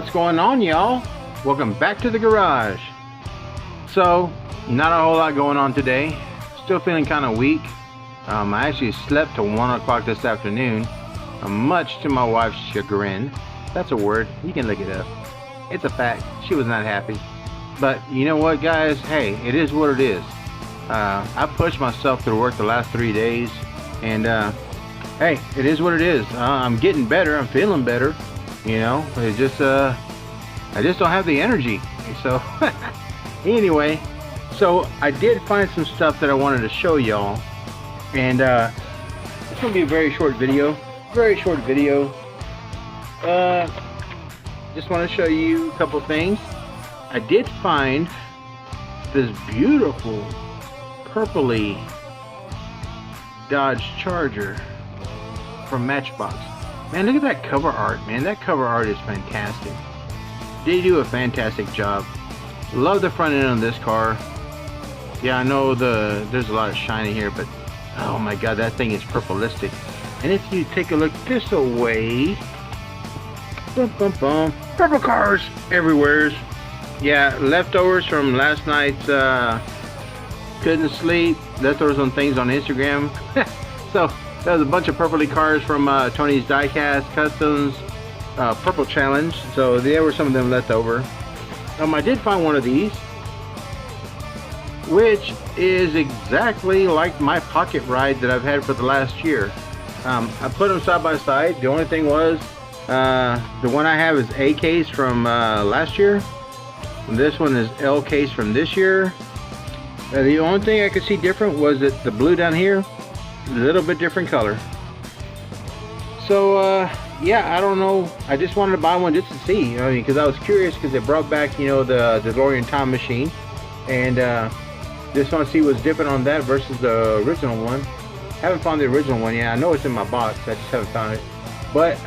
What's going on, y'all? Welcome back to the garage. So, not a whole lot going on today. Still feeling kind of weak. I actually slept till 1 o'clock this afternoon, much to my wife's chagrin. That's a word. You can look it up. It's a fact. She was not happy. But you know what, guys? Hey, it is what it is. I pushed myself through work the last 3 days, and hey, it is what it is. I'm getting better. I'm feeling better. You know, it's just I just don't have the energy. So anyway, so I did find some stuff that I wanted to show y'all, and it's gonna be a very short video. Just want to show you a couple things. I did find this beautiful purpley Dodge Charger from Matchbox. Man, look at that cover art, man. That cover art is fantastic. They do a fantastic job. Love the front end on this car. Yeah, I know there's a lot of shine here, but oh my god, that thing is purpleistic. And if you take a look this away, purple cars everywhere. Yeah, leftovers from last night's couldn't sleep, leftovers on things on Instagram. So there was a bunch of purpley cars from Tony's Diecast Customs Purple Challenge. So there were some of them left over. I did find one of these, which is exactly like my pocket ride that I've had for the last year. I put them side by side. The only thing was, the one I have is A case from last year. And this one is L case from this year. The only thing I could see different was that the blue down here, a little bit different color. So yeah, I don't know, I just wanted to buy one just to see. I mean, because I was curious, because they brought back, you know, the DeLorean time machine, and just want to see what's different on that versus the original one. Haven't found the original one yet. I know it's in my box, I just haven't found it. But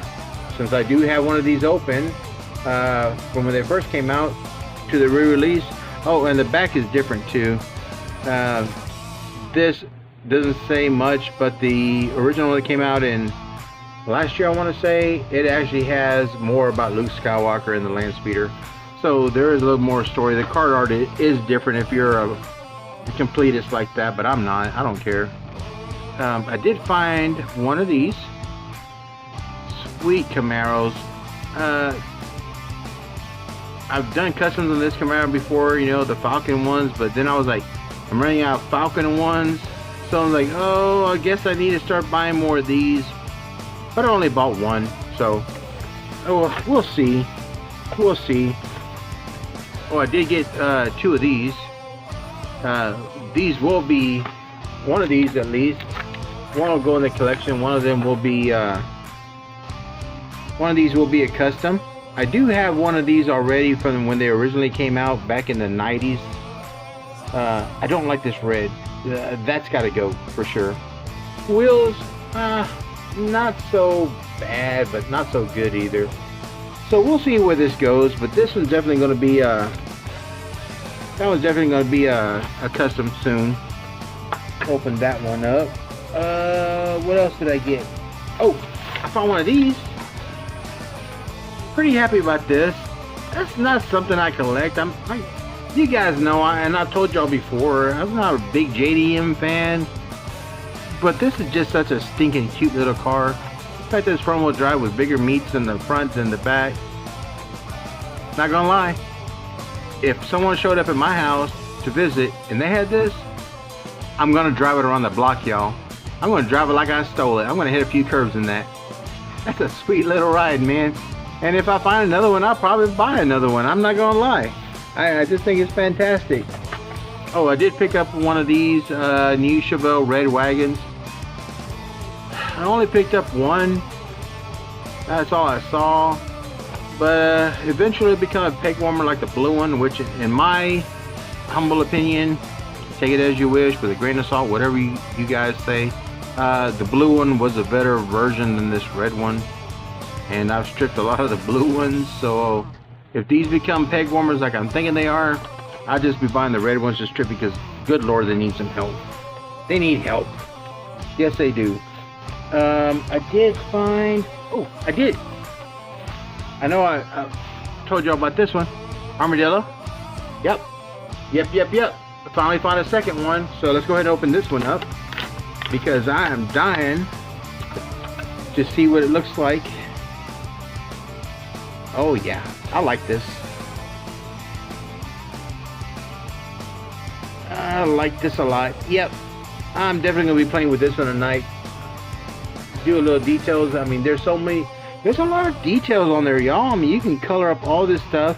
since I do have one of these open from when they first came out to the re-release. Oh, and the back is different too. This doesn't say much, but the original that came out in last year, I want to say, it actually has more about Luke Skywalker and the land speeder. So there is a little more story. The card art is different if you're a completist like that, but I'm not. I don't care. I did find one of these sweet Camaros. I've done customs on this Camaro before, you know, the Falcon ones, but then I was like, I'm running out of Falcon ones, so I'm like, oh, I guess I need to start buying more of these. But I only bought one, so oh, we'll see. We'll see. Oh, I did get two of these. These will be, one of these at least. One will go in the collection. One of them will be, one of these will be a custom. I do have one of these already from when they originally came out back in the 90s. I don't like this red. That's got to go for sure. Wheels, not so bad, but not so good either. So we'll see where this goes. But this one's definitely going to be that one's definitely going to be a custom soon. Open that one up. What else did I get? Oh, I found one of these. Pretty happy about this. That's not something I collect. You guys know, and I've told y'all before, I'm not a big JDM fan, but this is just such a stinking cute little car. The fact that it's front wheel drive with bigger meats in the front than the back. Not gonna lie, if someone showed up at my house to visit and they had this, I'm gonna drive it around the block, y'all. I'm gonna drive it like I stole it. I'm gonna hit a few curves in that. That's a sweet little ride, man. And if I find another one, I'll probably buy another one. I'm not gonna lie. I just think it's fantastic. Oh, I did pick up one of these new Chevelle red wagons. I only picked up one. That's all I saw. But eventually it became a peg warmer like the blue one, which in my humble opinion, take it as you wish with a grain of salt, whatever you guys say. The blue one was a better version than this red one. And I've stripped a lot of the blue ones, so if these become peg warmers like I'm thinking they are, I'll just be buying the red ones to strip, because good lord, they need some help. They need help. Yes, they do. I did find, oh, I know told y'all about this one. Armadillo. Yep. I finally found a second one. So let's go ahead and open this one up, because I am dying to see what it looks like. Oh yeah, I like this. I like this a lot. Yep, I'm definitely gonna be playing with this one tonight. Do a little details. I mean, there's a lot of details on there, y'all. I mean, you can color up all this stuff.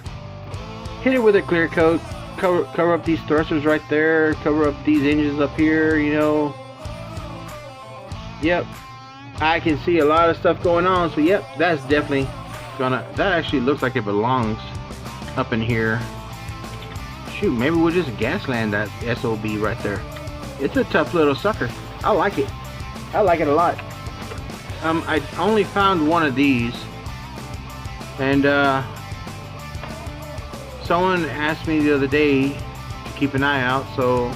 Hit it with a clear coat. Cover up these thrusters right there. Cover up these engines up here. You know. Yep, I can see a lot of stuff going on. So yep, that's definitely that actually looks like it belongs up in here. Shoot, maybe we'll just gasland that SOB right there. It's a tough little sucker. I like it. I like it a lot. I only found one of these, and someone asked me the other day to keep an eye out. So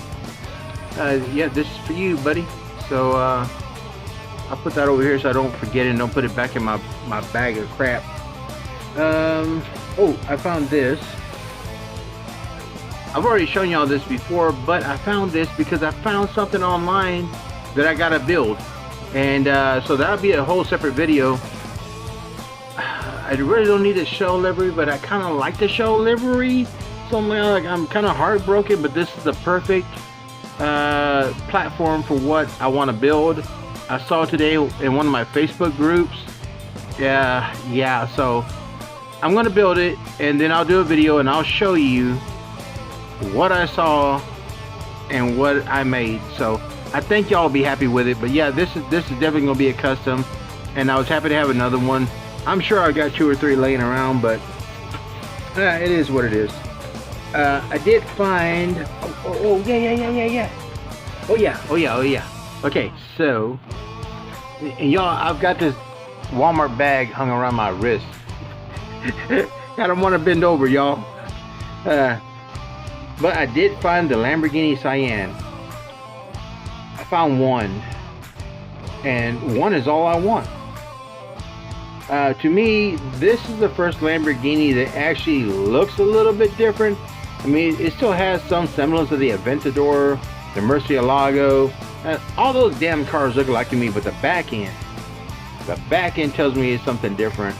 yeah, this is for you, buddy. So I'll put that over here so I don't forget it and don't put it back in my bag of crap. Oh, I found this. I've already shown y'all this before, but I found this because I found something online that I gotta build, and so that'll be a whole separate video. I really don't need a show livery, but I kind of like the show livery. So I'm kind of heartbroken, but this is the perfect platform for what I want to build. I saw today in one of my Facebook groups. Yeah. So I'm gonna build it, and then I'll do a video and I'll show you what I saw and what I made. So I think y'all will be happy with it. But yeah, this is definitely gonna be a custom, and I was happy to have another one. I'm sure I got 2 or 3 laying around, but it is what it is. I did find oh yeah. Okay, so, and y'all, I've got this Walmart bag hung around my wrist. I don't want to bend over, y'all. But I did find the Lamborghini Cayenne. I found one, and one is all I want. To me, this is the first Lamborghini that actually looks a little bit different. I mean, it still has some semblance of the Aventador, the Murcielago. All those damn cars look like to me, but the back end tells me it's something different.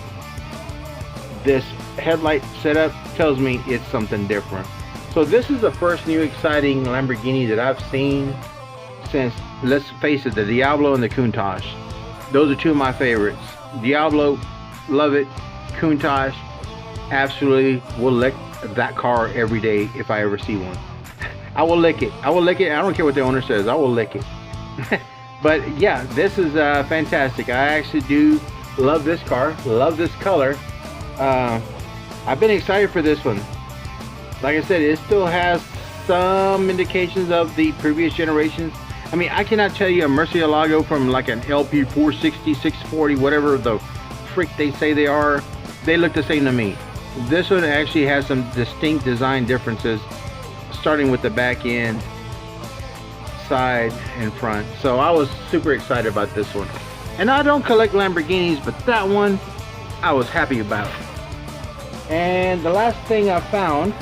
This headlight setup tells me it's something different. So this is the first new exciting Lamborghini that I've seen since, let's face it, the Diablo and the Countach. Those are 2 of my favorites. Diablo, love it. Countach, absolutely will lick that car every day if I ever see one. I will lick it. I don't care what the owner says. I will lick it. But yeah, this is fantastic. I actually do love this car. Love this color. I've been excited for this one. Like I said, it still has some indications of the previous generations. I mean, I cannot tell you a Murcielago from like an LP 460, 640, whatever the frick they say they are. They look the same to me. This one actually has some distinct design differences, starting with the back end, side, and front. So I was super excited about this one. And I don't collect Lamborghinis, but that one I was happy about. And the last thing I found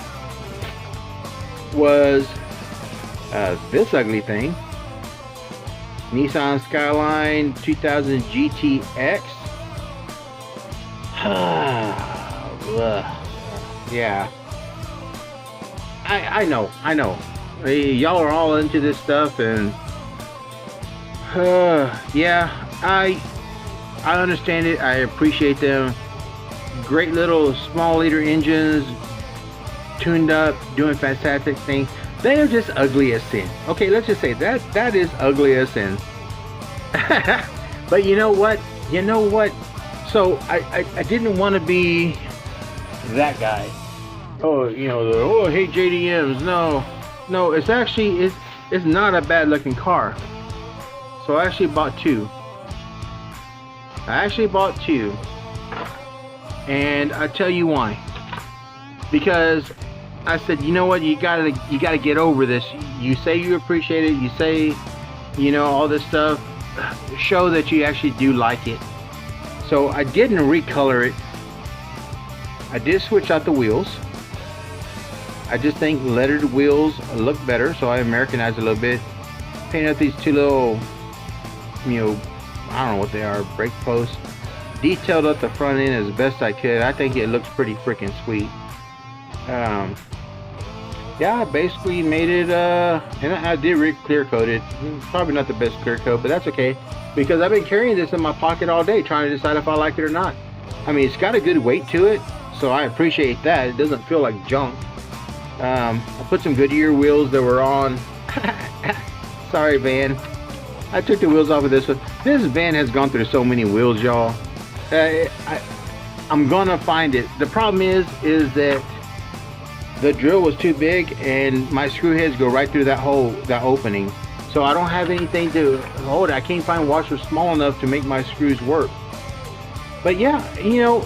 was this ugly thing. Nissan Skyline 2000 GTX. Yeah. I know. Y'all are all into this stuff, and yeah, I understand it. I appreciate them. Great little small liter engines, tuned up, doing fantastic things. They are just ugly as sin. Okay, let's just say that is ugly as sin. But you know what? So I didn't want to be that guy. Oh, I hate JDMs. No, it's actually it's not a bad looking car. So I actually bought two. And I tell you why. Because I said, you know what, you gotta get over this. You say you appreciate it, you say, all this stuff. Show that you actually do like it. So I didn't recolor it. I did switch out the wheels. I just think lettered wheels look better, so I Americanized a little bit. Painted up these two little, you know, I don't know what they are, brake posts. Detailed up the front end as best I could. I think it looks pretty freaking sweet. Yeah, I basically made it, and I did clear coat it. Probably not the best clear coat, but that's okay, because I've been carrying this in my pocket all day trying to decide if I like it or not. I mean, it's got a good weight to it, so I appreciate that. It doesn't feel like junk. I put some Goodyear wheels that were on. Sorry, van. I took the wheels off of this one. This van has gone through so many wheels, y'all. I'm gonna find it. The problem is that the drill was too big and my screw heads go right through that hole, that opening. So I don't have anything to hold it. I can't find washers small enough to make my screws work. But yeah, you know,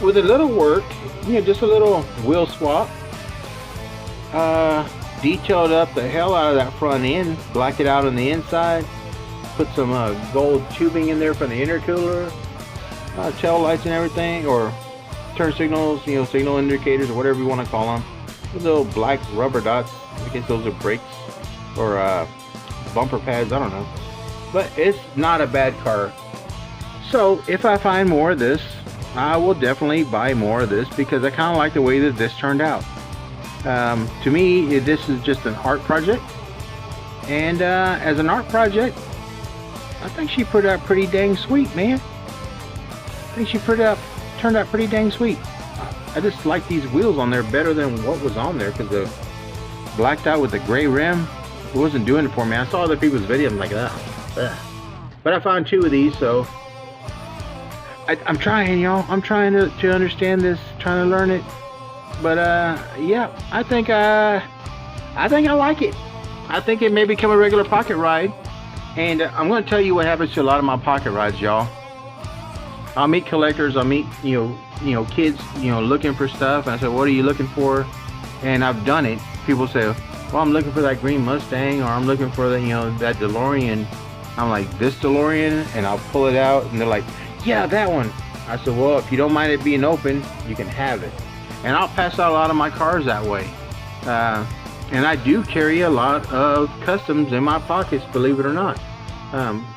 with a little work, you know, just a little wheel swap, detailed up the hell out of that front end, blacked it out on the inside, put some gold tubing in there for the intercooler, tail lights and everything, or turn signals, you know, signal indicators or whatever you want to call them. With little black rubber dots. I guess those are brakes or bumper pads, I don't know. But it's not a bad car. So if I find more of this, I will definitely buy more of this, because I kind of like the way that this turned out. To me, this is just an art project, and as an art project, I think she put out pretty dang sweet, man. I think she turned out pretty dang sweet. I just like these wheels on there better than what was on there, because the blacked out with the gray rim, it wasn't doing it for me. I saw other people's videos, I'm like, ugh. But I found 2 of these, so I'm trying, y'all. I'm trying to understand this, trying to learn it. But yeah, I think I like it. I think it may become a regular pocket ride. And I'm going to tell you what happens to a lot of my pocket rides, y'all. I'll meet collectors, I'll meet, you know, kids, you know, looking for stuff. And I say, what are you looking for? And I've done it. People say, well, I'm looking for that green Mustang, or I'm looking for the, you know, that DeLorean. I'm like, this DeLorean? And I'll pull it out, and they're like, yeah, that one. I said, well, if you don't mind it being open, you can have it. And I'll pass out a lot of my cars that way. And I do carry a lot of customs in my pockets, believe it or not.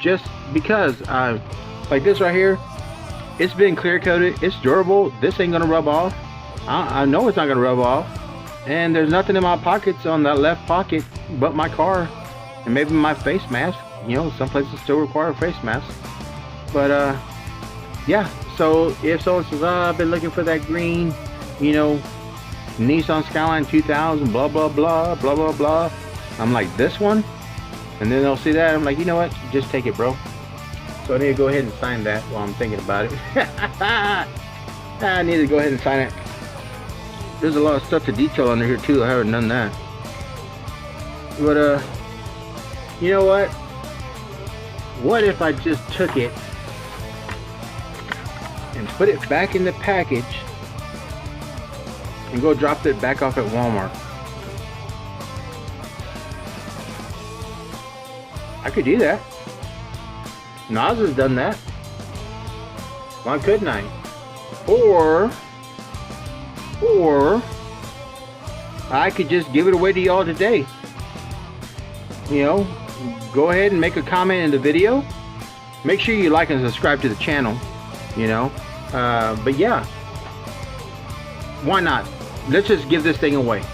Just because, like this right here, it's been clear coated, it's durable, this ain't gonna rub off. I know it's not gonna rub off. And there's nothing in my pockets on that left pocket but my car, and maybe my face mask. You know, some places still require a face mask. But yeah, so if someone says, oh, I've been looking for that green, you know, Nissan Skyline 2000, blah blah blah blah blah blah, I'm like, this one? And then they'll see that, I'm like, you know what, just take it, bro. So I need to go ahead and sign that while I'm thinking about it. I need to go ahead and sign it. There's a lot of stuff to detail under here too. I haven't done that. But you know what? What if I just took it and put it back in the package and go drop it back off at Walmart? I could do that. Nas has done that. Why couldn't I? Or I could just give it away to y'all today. You know, go ahead and make a comment in the video. Make sure you like and subscribe to the channel. You know, but yeah, why not? Let's just give this thing away.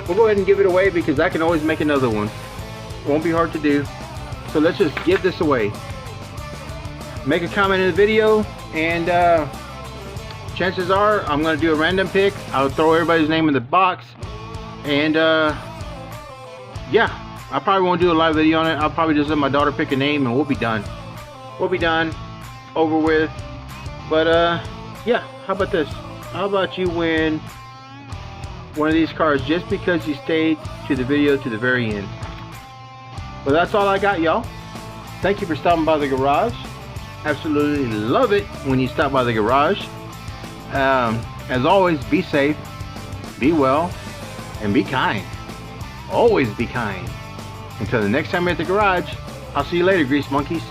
We'll go ahead and give it away, because I can always make another one. It won't be hard to do. So let's just give this away. Make a comment in the video, and chances are I'm going to do a random pick. I'll throw everybody's name in the box, and yeah, I probably won't do a live video on it. I'll probably just let my daughter pick a name, and we'll be done. We'll be done, over with. But yeah, how about this? How about you win one of these cars just because you stayed to the video to the very end? Well, that's all I got, y'all. Thank you for stopping by the garage. Absolutely love it when you stop by the garage. As always, be safe, be well, and be kind. Always be kind. Until the next time you're at the garage, I'll see you later, grease monkeys.